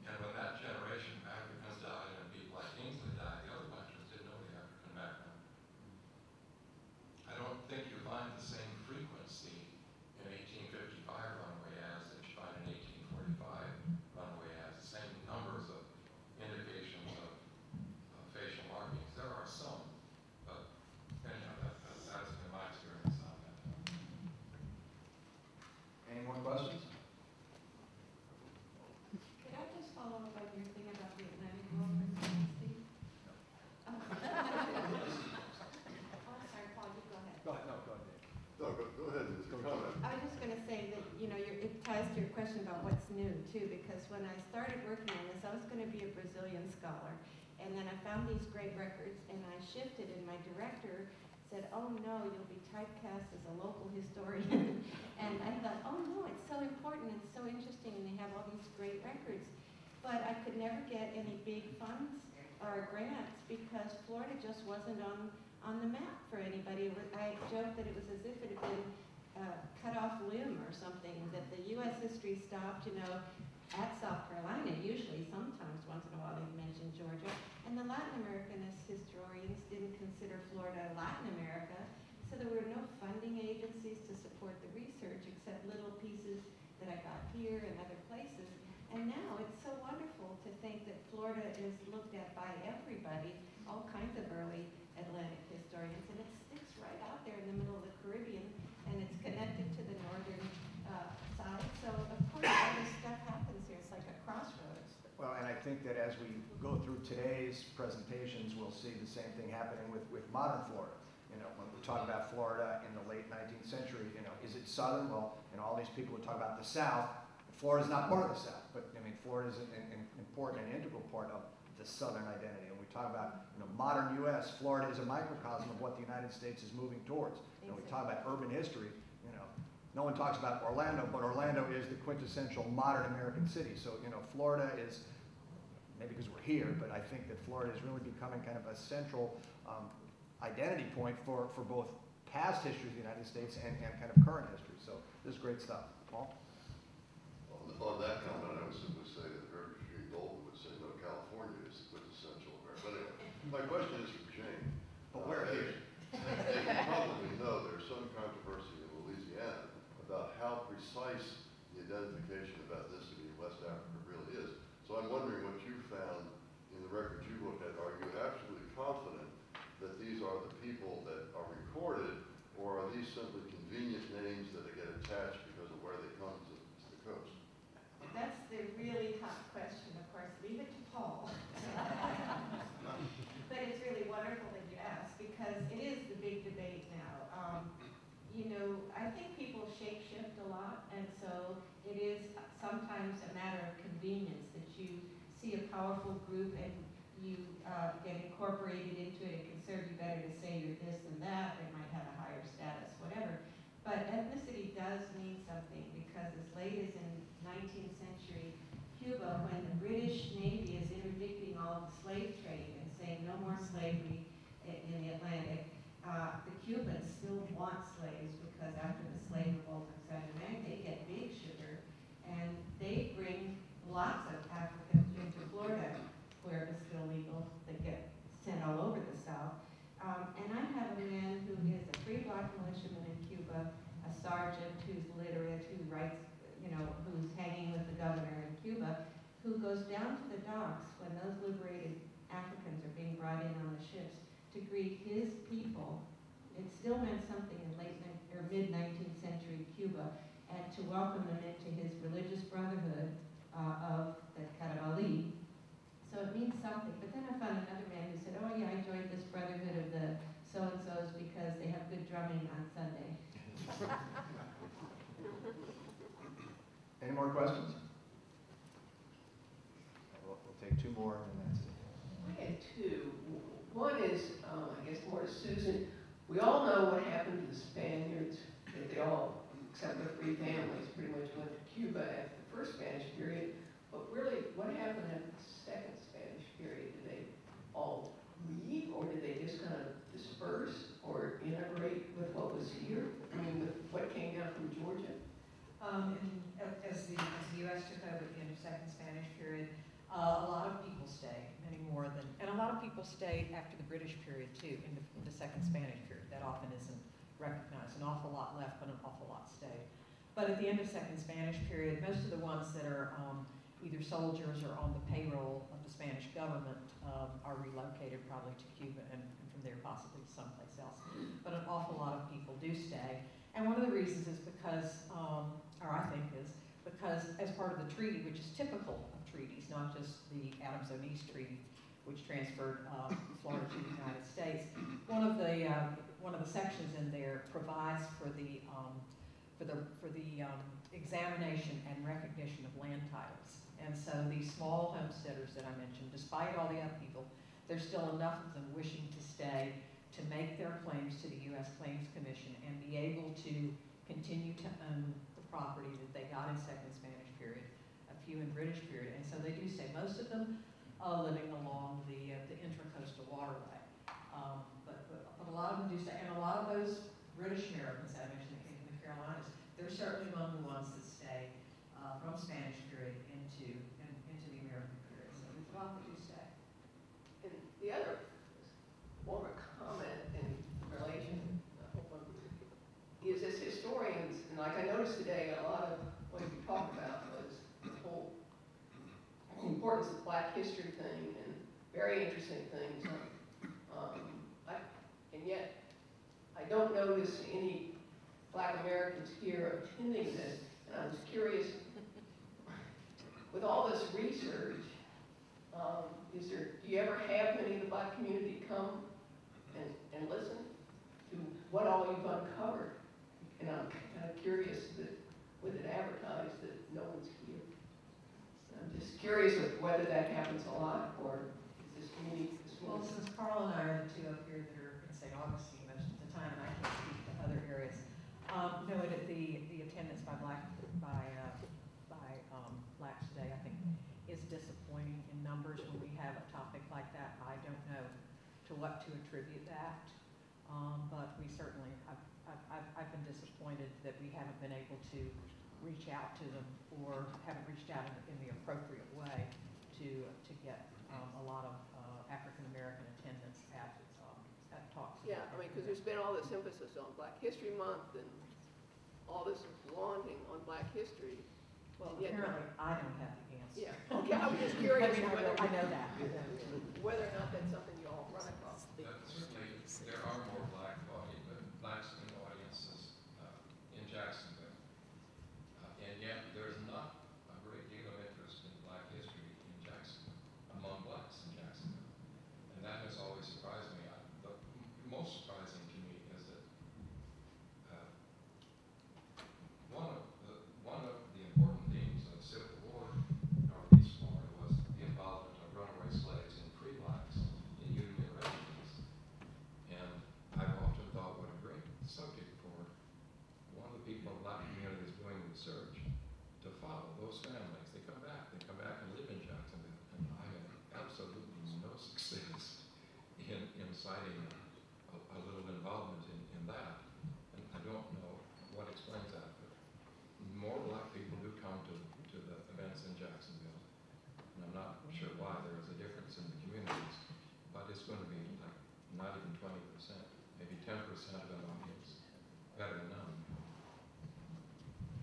And when that generation of Africans died and people like Kingsley died, the other bunches didn't know the African background. I don't think you find the same frequency in 1855 runaway ads that you find in 1845 runaway ads, the same numbers of indications of facial markings. There are some, but anyhow, that's been my experience on that. Any more questions? Could I just follow up on your thing about the Atlantic World presidency? Oh, sorry, Paul, you go ahead. Go ahead, no, go ahead, Dave. No, go ahead, just comment. I was just going to say that, you know, it ties to your question about what's new, too, because when I started working on this, I was going to be a Brazilian scholar. And then I found these great records, and I shifted, and my director said, oh, no, you'll be typecast as a local historian. And I thought, oh, no, it's so important, it's so interesting, and they have all these great records. But I could never get any big funds or grants because Florida just wasn't on the map for anybody. I joked that it was as if it had been cut off limb or something, that the U.S. history stopped, you know, at South Carolina, usually, sometimes, once in a while they mention Georgia. And the Latin American historians didn't consider Florida Latin America, so there were no funding agencies to support the research except little pieces that I got here and other places. And now it's so wonderful to think that Florida is looked at by everybody, all kinds of early Atlantic historians, and it sticks right out there in the middle of the Caribbean, and it's connected to the northern side. So, of course, all this stuff happens here. It's like a crossroads. Well, and I think that as we go through today's presentations, we'll see the same thing happening with modern Florida. You know, when we talk about Florida in the late 19th century, you know, is it southern? Well, you know, all these people would talk about the South. Florida's not part of the South, but I mean, Florida is an important and integral part of the Southern identity. And we talk about, you know, modern U.S., Florida is a microcosm of what the United States is moving towards. You know, we talk about urban history, you know, no one talks about Orlando, but Orlando is the quintessential modern American city. So, you know, Florida is, maybe because we're here, but I think that Florida is really becoming kind of a central identity point for both past history of the United States and kind of current history. So this is great stuff. Paul? On that comment, I would simply say that Herbert G. Golden would say, no, California is the quintessential American. But anyway, my question is for Jane. But we're here. As you probably know, there's some controversy in Louisiana about how precise the identification of ethnicity in West Africa really is. So I'm wondering what you found in the records you looked at. Are you absolutely confident that these are the people that are recorded, or are these simply convenient names that get attached because of where they come to the coast? That's the really hot question, of course. Leave it to Paul. But it's really wonderful that you asked because it is the big debate now. You know, I think people shape-shift a lot, and so it is sometimes a matter of convenience that you see a powerful group and you get incorporated into it. It can serve you better to say you're this and that. They might have a higher status, whatever. But ethnicity does mean something because as late as in 19th century Cuba, when the British Navy is interdicting all of the slave trade and saying no more slavery in the Atlantic, the Cubans still want slaves because after the slave revolt of San Domingue, they get big sugar and they bring lots of Africans into Florida where it's still legal. They get sent all over the South. And I have a man who is a free black militiaman in Cuba, a sergeant who's literate, who writes, you know, who's hanging with the governor in Cuba, who goes down to the docks when those liberated Africans are being brought in on the ships to greet his people. It still meant something in mid-19th century Cuba, and to welcome them into his religious brotherhood of the Carabali. So it means something. But then I found another man who said, oh yeah, I joined this brotherhood of the so-and-sos because they have good drumming on Sunday. Any more questions? We'll take two more and then that's it. I had two. One is, I guess more to Susan. We all know what happened to the Spaniards, that they all, except the 3 families, pretty much went to Cuba after the first Spanish period. But really, what happened after the second Spanish period? Did they all leave, or did they just kind of disperse or integrate with what was here? I mean, with what came down from Georgia? As the U.S. took over at the end of the second Spanish period, a lot of people stayed, many more than, and a lot of people stayed after the British period too, in the second Spanish period. That often isn't recognized. An awful lot left, but an awful lot stayed. But at the end of the second Spanish period, most of the ones that are either soldiers or on the payroll of the Spanish government are relocated probably to Cuba and from there possibly someplace else. But an awful lot of people do stay. And one of the reasons is because, or I think is, because as part of the treaty, which is typical of treaties, not just the Adams-Onis Treaty, which transferred Florida to the United States, one of the sections in there provides for the examination and recognition of land titles. And so these small homesteaders that I mentioned, despite all the upheaval, there's still enough of them wishing to stay to make their claims to the U.S. Claims Commission and be able to continue to own the property that they got in second Spanish period, a few in British period. And so they do stay. Most of them living along the intracoastal waterway. But a lot of them do stay. And a lot of those British Americans that I mentioned that came from the Carolinas, they're certainly among the ones that stay from Spanish period into the American period. So there's a lot that do stay. And the other more of a comment in relation is as historians, and like I noticed today, a lot of what you talked about was the whole importance of the Black history thing and very interesting things. And yet, I don't notice any Black Americans here attending this. And I was curious, with all this research, do you ever have many of the Black community come and listen to what all you've uncovered? And I'm kind of curious that with it advertised that no one's here. I'm just curious of whether that happens a lot, or is this unique? Well, since Carl and I are the two up here that are in St. Augustine most of the time, and I can't speak to other areas, no, the attendance by Blacks today, I think, is disappointing in numbers when we have a topic like that. I don't know to what to attribute that, but we certainly, I've been disappointed that we haven't been able to reach out to them or haven't reached out in the appropriate way to get a lot of African American attendance at talks. Yeah, I mean, because there's been all this emphasis on Black History Month and all this launching on Black history. Well, apparently I don't have the answer. Yeah, okay, I was just curious I whether, know that. whether or not that's something you all run across. Certainly, there are more Blacks in audiences in Jacksonville. And yet, there's not a great deal of interest in Black history in Jacksonville, among Blacks in Jacksonville. And that has always surprised me. The most surprising to me is that one of the important themes of the Civil War in Northeast Florida was the involvement of runaway slaves and free Blacks in Union regiments. And I've often thought what a great subject for one of the people in the Black community is doing research to follow those families. They come back and live in Jacksonville, and I have absolutely no success in citing a little involvement in that. And I don't know what explains that, but more Black people do come to the events in Jacksonville. And I'm not sure why. There is a difference in the communities, but it's going to be like not even 20%, maybe 10% of an audience, better than none.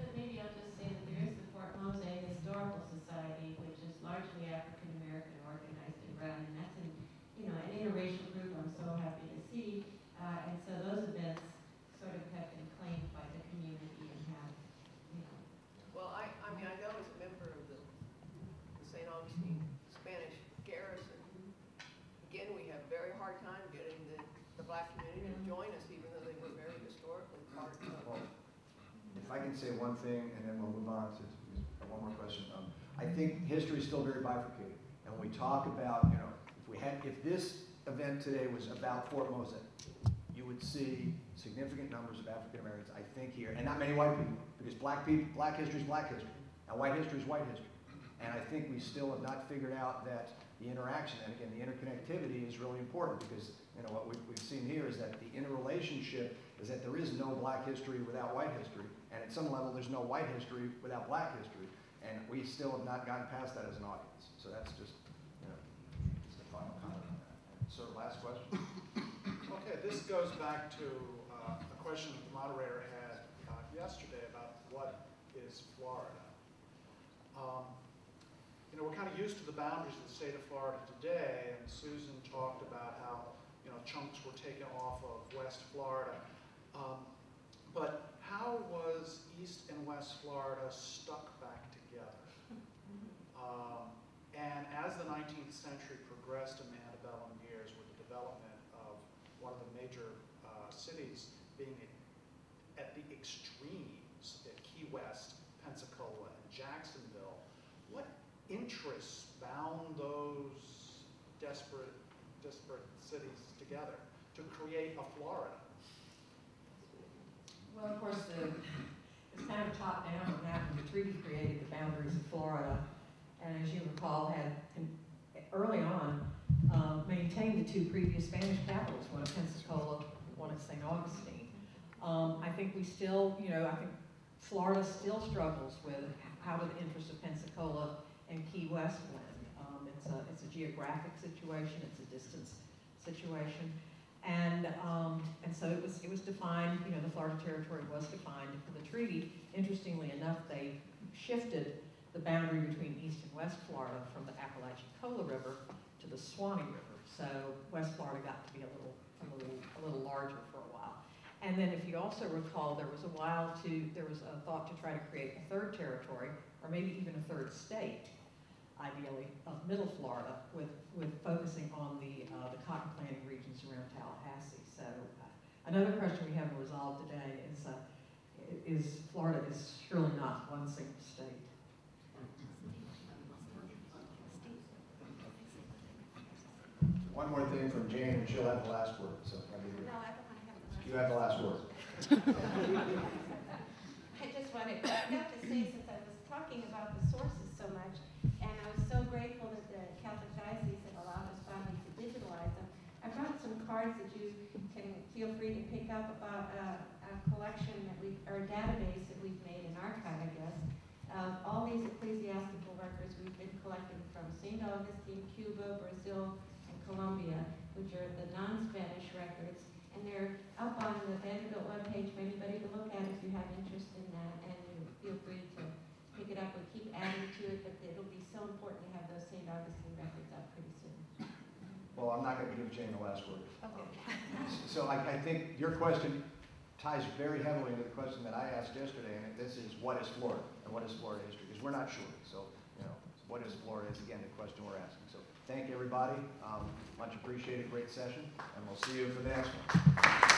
But maybe I'll just say that there is the Fort Mose Historical Society, which is largely African American organized and run, and that's an interracial group I'm so happy to see. And so those events sort of have been claimed by the community and have, Well, I mean, I know as a member of the St. Augustine Spanish garrison, again, we have a very hard time getting the Black community to join us, even though they were very historically part of it. If I can say one thing, and then we'll move on to one more question. I think history is still very bifurcated. And when we talk about, if this event today was about Fort Mose, you would see significant numbers of African Americans, I think, here, and not many white people, because black history is black history, and white history is white history. And I think we still have not figured out that the interaction, and again, the interconnectivity is really important, because what we've seen here is that the interrelationship is that there is no black history without white history, and at some level there's no white history without black history, and we still have not gotten past that as an audience. So that's just, it's the final comment on that. So last question. Okay, this goes back to a question that the moderator had yesterday about what is Florida. We're kind of used to the boundaries of the state of Florida today, and Susan talked about how chunks were taken off of West Florida. But how was East and West Florida stuck back together? And as the 19th century progressed in the antebellum years with the development of one of the major cities being at the extremes at Key West, Pensacola, and Jacksonville, what interests bound those disparate cities together to create a Florida? Well, of course, it's kind of top down on that when the treaty created the boundaries of Florida, and as you recall, had early on maintained the two previous Spanish capitals, one at Pensacola, one at St. Augustine. I think we still, I think Florida still struggles with how do the interests of Pensacola and Key West blend. It's a geographic situation, it's a distance situation, and so it was defined. The Florida Territory was defined for the treaty. Interestingly enough, they shifted the boundary between East and West Florida from the Apalachicola River to the Suwannee River. So West Florida got to be a little larger for a while. And then, if you also recall, there was a thought to try to create a third territory, or maybe even a third state, ideally, of Middle Florida, with focusing on the cotton planting regions around Tallahassee. So another question we haven't resolved today is Florida is surely not one single state. One more thing from Jane, and she'll have the last word. So No, I don't want to have the last. you have the last word. I just wanted, I got to say, since I was talking about the sources so much, and I was so grateful that the Catholic Diocese had allowed us finally to digitalize them, I brought some cards that you can feel free to pick up about a collection or a database that we've made, an archive, I guess, of all these ecclesiastical records we've been collecting from St. Augustine, Cuba, Brazil, and Colombia, which are the non-Spanish records. And they're up on the Vanderbilt webpage for anybody to look at if you have interest in that, and you feel free to pick it up. We keep adding to it, but it'll be so important to have those St. Augustine records up pretty soon. Well, I'm not going to give Jane the last word. Okay. So I think your question ties very heavily into the question that I asked yesterday, and this is, what is Florida, and what is Florida history? Because we're not sure. So, what is Florida is, again, the question we're asking. So thank you, everybody. Much appreciated, great session, and we'll see you for the next one.